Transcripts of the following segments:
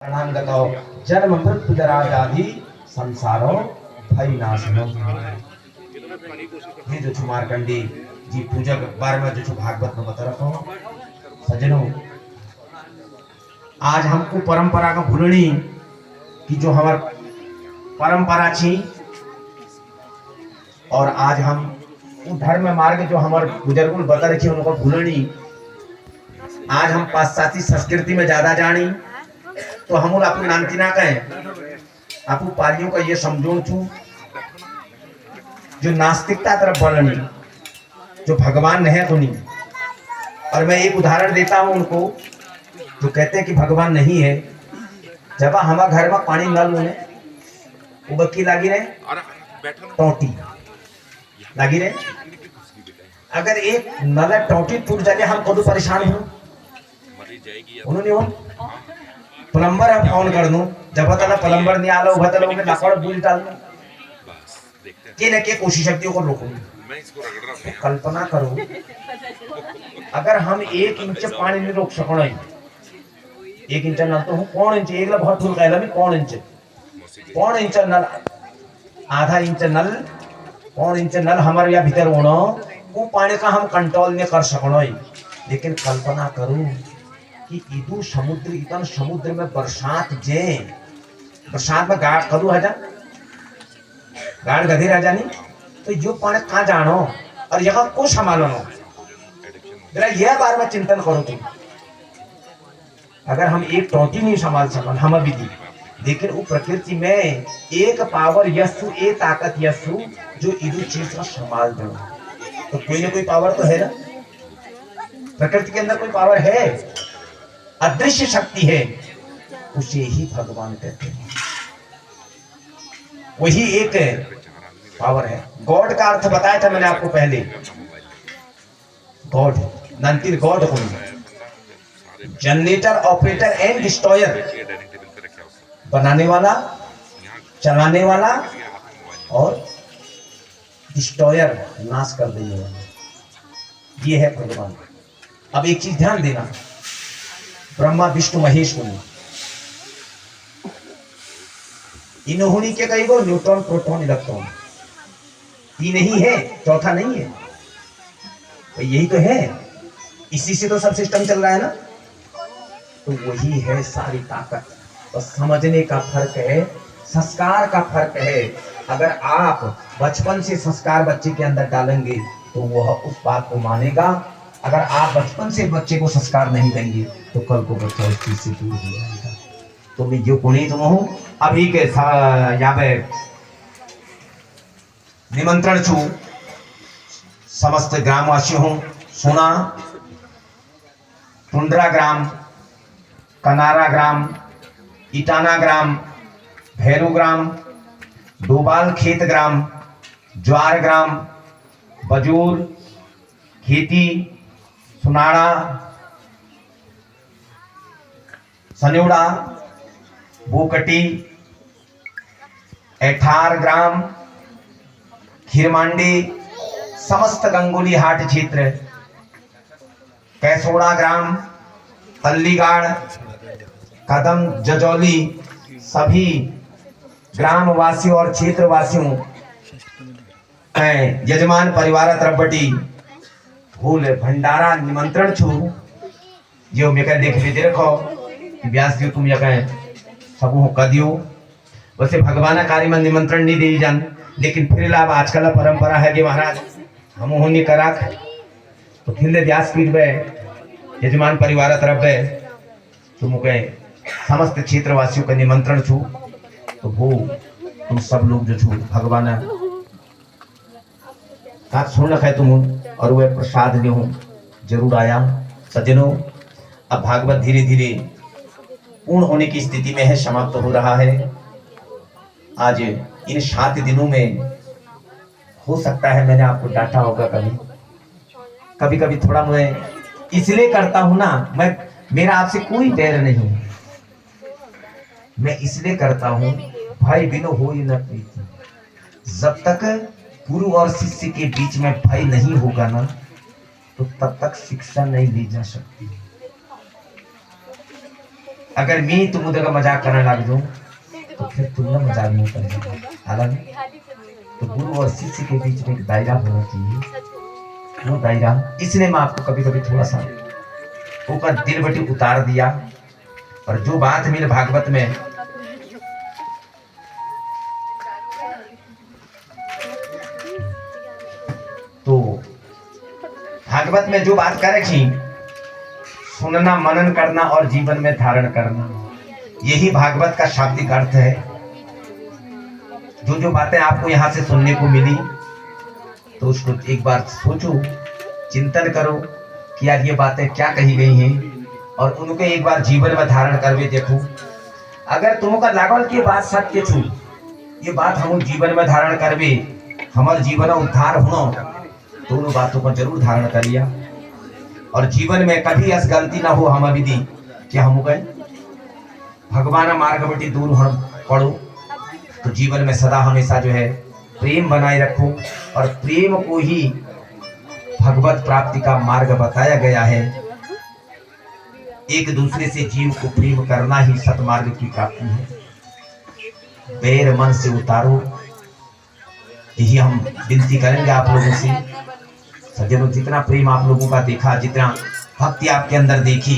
शरणागतो जन्म मृत्यु जरा व्याधि संसारो भय नाशनो। ये जो मार्कंडी जी पूजक बारे में जो भागवत में बता रखो सजनों, आज हमको परंपरा का भूलनी कि जो हमार परंपरा थी और आज हम वो धर्म मार्ग जो हमारे बुजुर्गों बता रहे थे उनको भूलनी। आज हम पाश्चात्य संस्कृति में ज्यादा जानी तो हम आपको नानती ना कहें, आपको पालियों का ये समझो छू जो नास्तिकता तरफ बढ़नी, जो भगवान नहीं तो नहीं। और मैं एक उदाहरण देता हूं उनको जो कहते हैं कि भगवान नहीं है। जब हमारे घर में पानी नल में उबकी लगी रहे टोटी लगी रहे, अगर एक नल टोटी टूट जाए हम कदू परेशान हो उन्होंने हो प्लम्बर अब फोन कर दूं, जब तक प्लम्बर नहीं आला उभा तक लोग लाकड़ बुल डाल दूं के न के कोशिश शक्तियों को रोकूं। तो कल्पना करो अगर हम 1 इंच पानी नहीं रोक सको, 1 इंच नल तो हूँ कौन इंच एक बहुत फूल कहला में कौन इंच नल आधा इंच नल कौन इंच नल हमारे या भीतर होना वो पानी का हम कंट्रोल नहीं कर सको। लेकिन कल्पना करूं कि इदू समुद्र इतन समुद्र में बरसात जे बरसात में गाड़ कदू है जा गाड़ गधे रह जानी तो जो पानी कहाँ जानो और यहाँ को संभालो जरा यह बार में चिंतन करो तुम। अगर हम एक टोटी नहीं संभाल सकते हम भी दी, लेकिन वो प्रकृति में एक पावर यस्सु एक ताकत यस्सु जो इदू चीज को संभाल दो, तो कोई ना कोई पावर तो है ना। प्रकृति के अंदर कोई पावर है, अदृश्य शक्ति है, उसे ही भगवान कहते हैं। वही एक पावर है। गॉड का अर्थ बताया था मैंने आपको पहले, गॉड नंतिर गॉड कौन है? जनरेटर ऑपरेटर एंड डिस्ट्रॉयर, बनाने वाला चलाने वाला और डिस्ट्रॉयर नाश कर देने वाला, ये है भगवान। अब एक चीज ध्यान देना, ब्रह्मा विष्णु महेश मुनि इन्होंने के कई गो न्यूट्रॉन प्रोटॉन इलेक्ट्रॉन, तीन ही है, चौथा नहीं है। तो यही तो है, इसी से तो सब सिस्टम चल रहा है ना। तो वही है सारी ताकत। तो समझने का फर्क है, संस्कार का फर्क है। अगर आप बचपन से संस्कार बच्चे के अंदर डालेंगे तो वह उस बात को मानेगा। अगर आप बचपन से बच्चे को संस्कार नहीं देंगे तो कल को बच्चा उस चीज से दूर हो जाएगा। तो मैं जो पुनीत हूं अभी के यहाँ पे निमंत्रण छू समस्त ग्रामवासियों हूं सुना, टुंड्रा ग्राम, कनारा ग्राम, इटाना ग्राम, भैरू ग्राम, डोबाल खेत ग्राम, ज्वार ग्राम, बजूर, खेती, सुनाड़ा, सन्योड़ा, बोकटी, एठार ग्राम, खीरमांडी, समस्त गंगोली हाट क्षेत्र, कैसोड़ा ग्राम, अल्लीगाड़, कदम जजौली, सभी ग्रामवासियों और क्षेत्रवासियों यजमान परिवार तरफ बटी फूल भंडारा निमंत्रण छू जो मैं कह देख दे रखो व्यास जी तुम यह सबू कर दियो। वैसे भगवान कार्य में निमंत्रण नहीं दे जान, लेकिन फिर लाभ आजकल परंपरा है कि महाराज हम होनी करा तो फिर व्यासपीठ में यजमान परिवार तरफ है तो मुझे समस्त क्षेत्रवासियों का निमंत्रण छू। तो वो तुम सब लोग जो छू भगवान का सुन रखा है तुम और वह प्रसाद ले हूं जरूर आया। सज्जनों, अब भागवत धीरे धीरे पूर्ण होने की स्थिति में है, समाप्त हो रहा है। आज इन 7 दिनों में हो सकता है मैंने आपको डांटा होगा, कभी कभी थोड़ा मैं इसलिए करता हूं ना, मैं मेरा आपसे कोई बैर नहीं, मैं इसलिए करता हूं भाई बिनो हो ही न प्रीति। जब तक गुरु और शिष्य के बीच में भय नहीं होगा ना तो तब तक शिक्षा नहीं दी जा सकती। अगर मैं तुम उधर का मजाक करने लग जाऊं तो फिर तुम ना मजाक नहीं करेंगे। हालांकि तो गुरु और शिष्य के बीच में एक दायरा होना चाहिए। वो दायरा इसलिए मैं आपको कभी कभी थोड़ा सा ऊपर दिल बटी उतार दिया। और जो बात मेरे भागवत में तो भागवत में जो बात कर रखी, सुनना, मनन करना और जीवन में धारण करना, यही भागवत का शाब्दिक अर्थ है। जो जो बातें आपको यहाँ से सुनने को मिली तो उसको एक बार सोचो, चिंतन करो कि यार ये बातें क्या कही गई हैं और उनको एक बार जीवन में धारण करके देखो। अगर तुमको लागल कि बात सत्य छू, ये बात हम जीवन में धारण करवे, हमारे जीवन उद्धार होना, तो उन बातों को जरूर धारण करिए। और जीवन में कभी ऐसी गलती ना हो हम विधि कि हम गए भगवान मार्ग बटी दूर हम पढ़ो। तो जीवन में सदा हमेशा जो है प्रेम बनाए रखो। और प्रेम को ही भगवत प्राप्ति का मार्ग बताया गया है। एक दूसरे से जीव को प्रेम करना ही सतमार्ग की प्राप्ति है। बैर मन से उतारो, यही हम विनती करेंगे आप लोगों से। सज्जनों, जितना प्रेम आप लोगों का देखा, जितना भक्ति आपके अंदर देखी,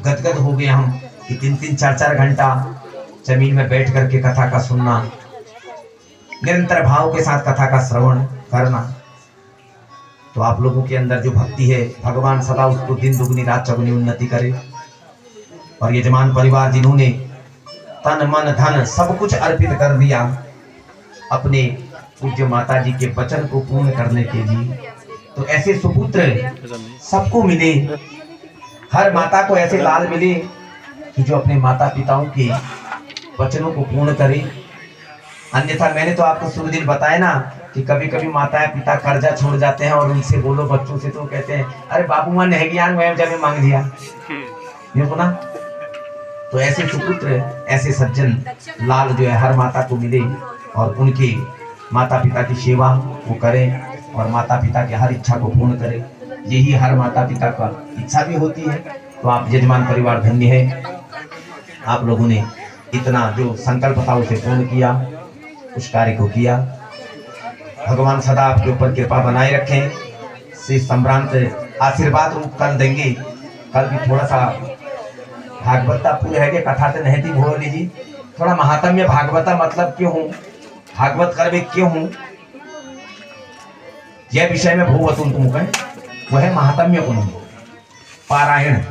गदगद हो गए हम कि 3-3 4-4 घंटा जमीन में बैठ करके कथा का सुनना, निरंतर भाव के साथ कथा का श्रवण करना। तो आप लोगों के अंदर जो भक्ति है, भगवान सदा उसको दिन दुगनी रात चौगुनी उन्नति करे। और यजमान परिवार जिन्होंने तन मन धन सब कुछ अर्पित कर दिया अपने पूज्य माता जी के वचन को पूर्ण करने के लिए, तो ऐसे सुपुत्र सबको मिले। हर माता को ऐसे लाल मिले कि जो अपने माता पिताओं के वचनों को पूर्ण करे। अन्यथा मैंने तो आपको शुरू दिन बताया ना कि कभी कभी माता पिता कर्जा छोड़ जाते हैं और उनसे बोलो बच्चों से, तो कहते हैं अरे बाबू मां नहीं ज्ञान मैं जब मांग दिया, ये सुना। तो ऐसे सुपुत्र, ऐसे सज्जन लाल जो है हर माता को मिले और उनके माता पिता की सेवा वो करें और माता पिता की हर इच्छा को पूर्ण करें। यही हर माता पिता का इच्छा भी होती है। तो आप यजमान परिवार धन्य है, आप लोगों ने इतना जो संकल्प था उसे पूर्ण किया, उस कार्य को किया। भगवान सदा आपके ऊपर कृपा बनाए रखें। श्री सम्रांत आशीर्वाद रूप कल देंगे। कल भी थोड़ा सा भागवता पूरे है कथा से नहीं थी भोर लीजिए, थोड़ा महात्म्य भागवता मतलब क्यों हूँ, भागवत करवे क्यों हूँ, यह विषय में भूवत तुम कहें वह है महात्म्य को पारायण।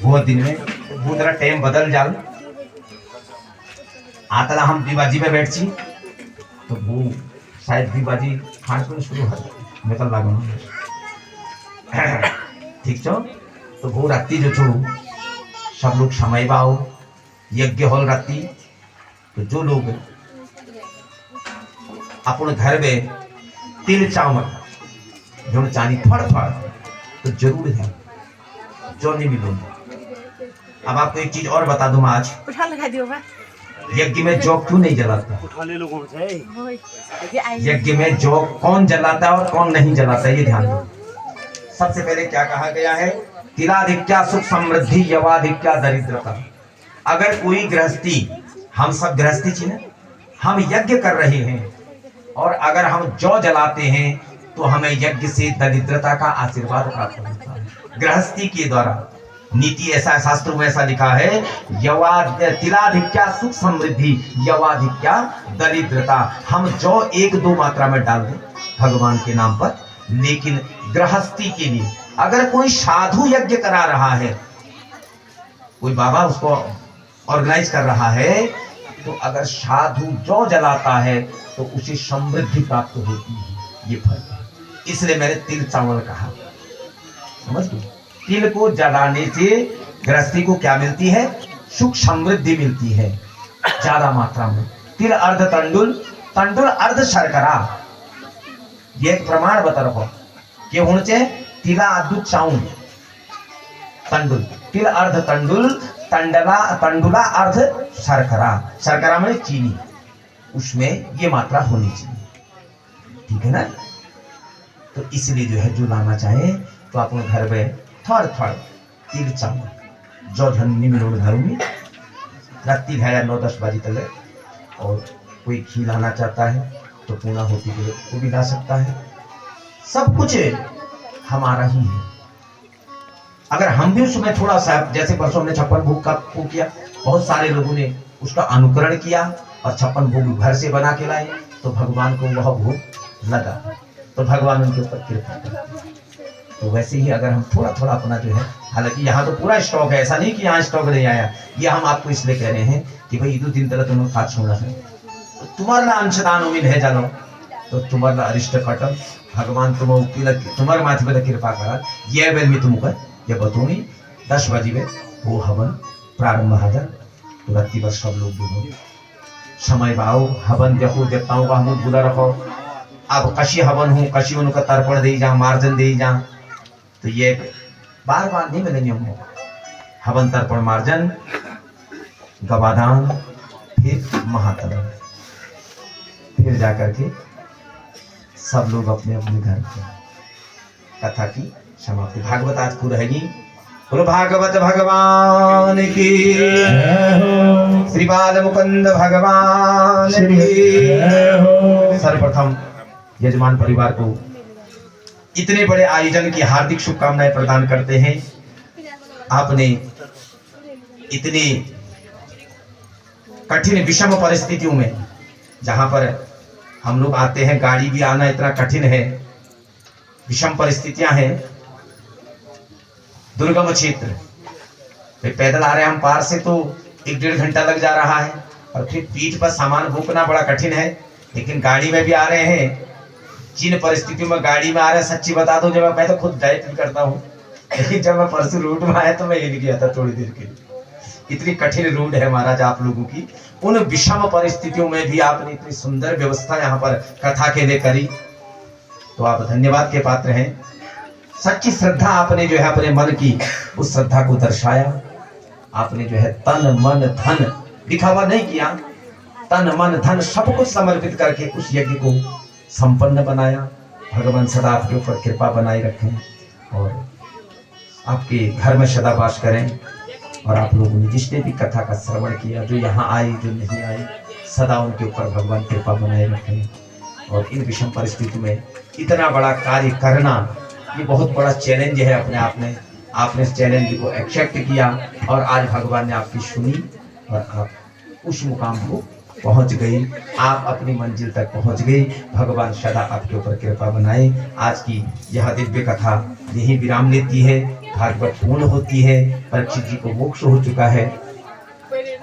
बहुत दिन में पूरा टाइम बदल जाल आतला हम दिवाजी में बैठ छी तो वो शायद दिवाजी खान पीन शुरू हो निकल लागो ठीक छो। तो वो रात्रि जो छो सब लोग समय बाओ यज्ञ हॉल रात्रि। तो जो लोग अपने घर में तिल चावल जो चानी फड़ फड़ तो जरूर है जो नहीं भी दूंगा। अब आपको एक चीज और बता दूं, आज यज्ञ में जौ क्यों नहीं जलाता, यज्ञ में जौ कौन जलाता है और कौन नहीं जलाता, ये ध्यान दो। सबसे पहले क्या कहा गया है, तिलाधिक्या सुख समृद्धि यवाधिक्या दरिद्रता। अगर कोई गृहस्थी, हम सब गृहस्थी छी ना, हम यज्ञ कर रहे हैं और अगर हम जौ जलाते हैं तो हमें यज्ञ से दरिद्रता का आशीर्वाद प्राप्त होता है। गृहस्थी के द्वारा नीति ऐसा, शास्त्रों में ऐसा लिखा है, तिलाधिक्या सुख समृद्धि यवाधिक्या दरिद्रता। हम जौ 1-2 मात्रा में डाल दें भगवान के नाम पर, लेकिन गृहस्थी के लिए अगर कोई साधु यज्ञ करा रहा है, कोई बाबा उसको ऑर्गेनाइज कर रहा है, तो अगर साधु जौ जलाता है तो उसे समृद्धि प्राप्त होती है। ये फर्क है, इसलिए मैंने तिल चावल कहा, समझ गए। तिल को जलाने से गृहस्थी को क्या मिलती है, सुख समृद्धि मिलती है ज्यादा मात्रा में। तिल अर्ध तंडुल, तंडुल अर्ध शर्करा, ये एक प्रमाण बता रखो कि होने तिला अद्भुत चाउन तंडुल, तिल अर्ध तंडुल, तंडुला अर्ध शर्करा, शर्करा में चीनी, उसमें ये मात्रा होनी चाहिए, ठीक है ना। तो इसलिए जो है जो लाना चाहे तो अपने घर में थोड़ थोड़ तिल चावल जो झन्नी में लोग घर में रात्रि है 9-10 बजे तक। और कोई घी लाना चाहता है तो पूना होती के लिए वो भी ला सकता है। सब कुछ हमारा ही है। अगर हम भी उसमें थोड़ा सा, जैसे परसों हमने 56 भोग का वो किया, बहुत सारे लोगों ने उसका अनुकरण किया और 56 भोग घर से बना के लाए, तो भगवान को वह भोग लगा, तो भगवान उनके ऊपर कृपा करते। तो वैसे ही अगर हम थोड़ा थोड़ा अपना जो है, हालांकि यहाँ तो पूरा स्टॉक है, ऐसा नहीं कि यहाँ स्टॉक नहीं आया, ये हम आपको इसलिए कह रहे हैं कि भाई 2-3 तरह तुम्हें खाद छोड़ा है, तो तुम्हारा अंशदान उम्मीद है जानो, तो तुम्हारा अरिष्ट कटम भगवान तुम्हारे माथे पर कृपा करा। ये बेल में तुमको ये बतूनी 10 बजे में वो हवन प्रारंभ हाजर, तुरंत ही बस सब लोग बोलो समय बाओ हवन देखो देवताओं का हम बुला रखो। अब कशी हवन हूँ, कशी उनका तर्पण दे जा, मार्जन दे जा, तो ये बार बार नहीं मिलेंगे हमको। हवन तर्पण मार्जन गवादान फिर महातरण, फिर जाकर के सब लोग अपने अपने घर पे कथा की समाप्ति। भागवत आज को रहेगी। बोलो भागवत भगवान की, श्री बाल मुकुंद भगवान की। सर्वप्रथम यजमान परिवार को इतने बड़े आयोजन की हार्दिक शुभकामनाएं प्रदान करते हैं। आपने इतनी कठिन विषम परिस्थितियों में, जहां पर हम लोग आते हैं, गाड़ी भी आना इतना कठिन है, विषम परिस्थितियां हैं, दुर्गम क्षेत्र, पैदल आ रहे हैं हम पार से तो 1-1.5 घंटा लग जा रहा है, और फिर पीठ पर सामान भूखना बड़ा कठिन है। लेकिन गाड़ी में भी आ रहे हैं, जिन परिस्थितियों में गाड़ी में आ रहे हैं, सच्ची बता दो, जब मैं तो खुद डाइट भी करता हूँ, लेकिन जब मैं परसों रूट में आया तो मैं हिल गया था थोड़ी देर के लिए। इतनी कठिन रूट है महाराज आप लोगों की। उन विषम परिस्थितियों में भी आपने इतनी सुंदर व्यवस्था यहाँ पर कथा के लिए करी, तो आप धन्यवाद के पात्र हैं। सच्ची श्रद्धा आपने जो है अपने मन की उस श्रद्धा को दर्शाया। आपने जो है तन मन धन दिखावा नहीं किया, तन मन धन सब कुछ समर्पित करके उस यज्ञ को संपन्न बनाया। भगवान सदा आपके ऊपर कृपा बनाए रखें और आपके घर में सदा वास करें। और आप लोगों ने जिसने भी कथा का श्रवण किया, जो यहाँ आए जो नहीं आए, सदा उनके ऊपर भगवान कृपा बनाए रखें। और इन विषम परिस्थिति में इतना बड़ा कार्य करना, ये बहुत बड़ा चैलेंज है अपने आप में। आपने इस चैलेंज को एक्सेप्ट किया और आज भगवान ने आपकी सुनी और आप उस मुकाम को पहुंच गई, आप अपनी मंजिल तक पहुंच गई। भगवान सदा आपके ऊपर कृपा बनाए। आज की यह दिव्य कथा यही विराम लेती है, भागवत पूर्ण होती है। परीक्षित जी को मोक्ष हो चुका है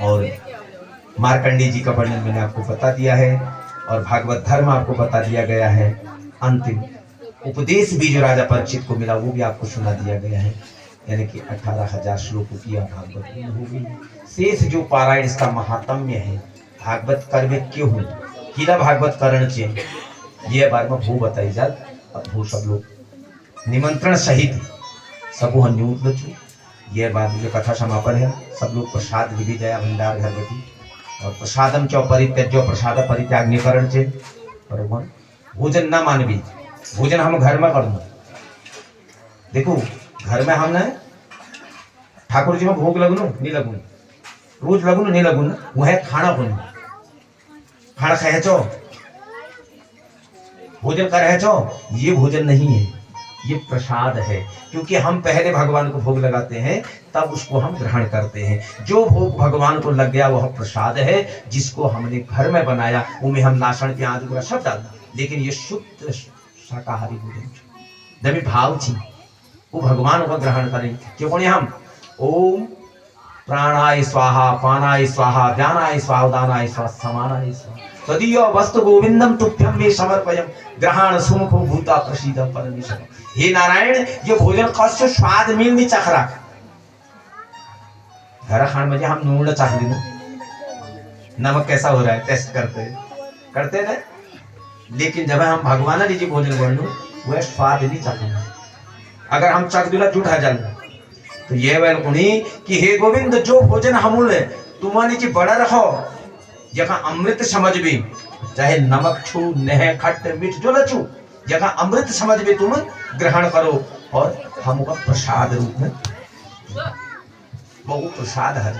और मार्कंडेय जी का वर्णन मैंने आपको बता दिया है और भागवत धर्म आपको बता दिया गया है। अंतिम उपदेश भी जो राजा परीक्षित को मिला वो भी आपको सुना दिया गया है, यानी कि 18,000 श्लोकों की भागवत पूर्ण हो गई। शेष जो पारायण इसका महात्म्य है, भागवत कर्म क्यों हो, किला भागवत करण चाहिए, ये बार में भू बताई जात। अब भू सब लोग निमंत्रण सहित सब न्यूज लचू, ये बात जो कथा समापन है। सब लोग प्रसाद विधि जया भंडार घर बैठी और प्रसादम चौ परित्यज्यो प्रसाद परित्याग निकरण से बरोबर। भोजन ना मानवी, भोजन हम घर में कर दो। देखो घर में हम ना ठाकुर जी में भोग लगनो नहीं लगू, रोज लगू नहीं लगू ना, वह खाना बनो, खाना खाए चो, भोजन कर रहे चो, ये भोजन नहीं है, ये प्रसाद है। क्योंकि हम पहले भगवान को भोग लगाते हैं तब उसको हम ग्रहण करते हैं। जो भोग भगवान को लग गया वह प्रसाद है। जिसको हमने घर में बनाया उनमें हम नाशण प्याज वगैरह सब डालना, लेकिन ये शुद्ध शाकाहारी भोजन जब भाव थी वो भगवान को ग्रहण करें। क्यों हम ओम प्राणाय स्वाहा पानाय स्वाहा व्यानाय स्वाहा उदानाय स्वाहा समानाय स्वाहा तदीय वस्तु गोविंदम तुभ्यं मे समर्पयम् ग्रहण सुमुखो भूता प्रसीद परमेश्वर। हे नारायण, ये भोजन कष्ट स्वाद मिल नहीं चख रहा। घर खान में हम नून चाख ली, नमक कैसा हो रहा है टेस्ट करते ना। लेकिन जब हम भगवान जी भोजन बनू वह स्वाद नहीं चखना। अगर हम चख दिला झूठा जल तो ये वह उन्हीं कि हे गोविंद जो भोजन हमूल तुम्हारी की बड़ा रखो, जगह अमृत समझ भी, चाहे नमक छू नह खट मीठ जो लचू, जगह अमृत समझ भी तुम ग्रहण करो और हमको प्रसाद रूप में वो प्रसाद है।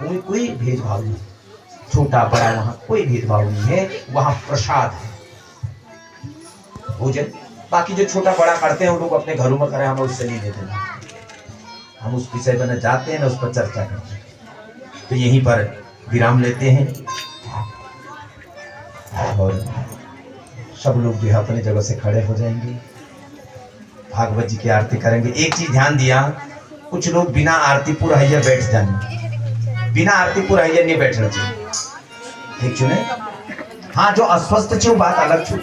कोई भेदभाव नहीं, छोटा बड़ा वहाँ कोई भेदभाव नहीं है, वहाँ प्रसाद है भोजन। बाकी जो छोटा बड़ा करते हैं वो लोग अपने घरों में करें, हमें उससे नहीं लेते ना, हम उस विषय पर न जाते हैं न उस पर चर्चा करते हैं। तो यहीं पर विराम लेते हैं और सब लोग जो है अपने जगह से खड़े हो जाएंगे, भागवत जी की आरती करेंगे। एक चीज ध्यान दिया, कुछ लोग बिना आरती पुरहैया बैठ जाने, बिना आरती पुरहैया नहीं बैठना चाहिए, ठीक चुने। हाँ जो अस्वस्थ छे वो बात अलग छू,